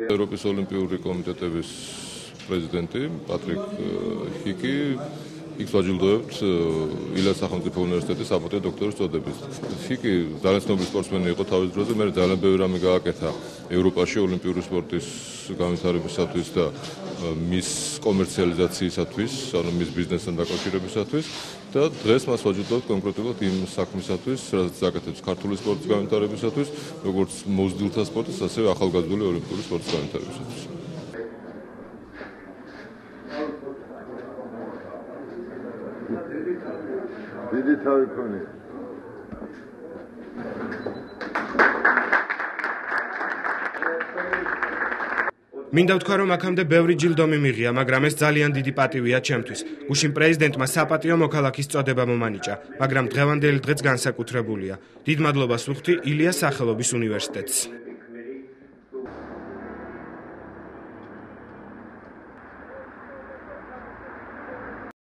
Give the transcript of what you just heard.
ევროპის ოლიმპიური კომიტეტების პრეზიდენტი პატრიკ ჰიკი იქ დაჯილდოებთ ილიას სახელმწიფო უნივერსიტეტის საპატიო დოქტორის წოდებით. ჰიკი ძალიან ცნობილი სპორტსმენი იყო თავის დროზე, მე ძალიან ბევრი რამე გააკეთა ევროპაში ოლიმპიური სპორტის განვითარებისათვის და მის კომერციალიზაციისათვის, ანუ მის ბიზნესთან დაკავშირებისათვის და დღეს მას ვაჯილდოვთ კონკრეტულად იმ საქმისათვის, რაც აკეთებს ქართული სპორტის განვითარებისათვის, როგორც მოზრდილთა სპორტის, ასევე ახალგაზრდული ოლიმპიური სპორტის განვითარებისათვის. დიდი თავი ქონი. მინდა ვთქვა, რომ აქამდე ბევრი ჯილდო მიმიღია, მაგრამ ეს ძალიან დიდი პატივია ჩემთვის. გუშინ პრეზიდენტმა საპატიო მოქალაქის წოდება მომანიჭა, მაგრამ დღევანდელი დღეც განსაკუთრებულია. დიდ მადლობას ვუხდი ილიას სახელობის უნივერსიტეტს.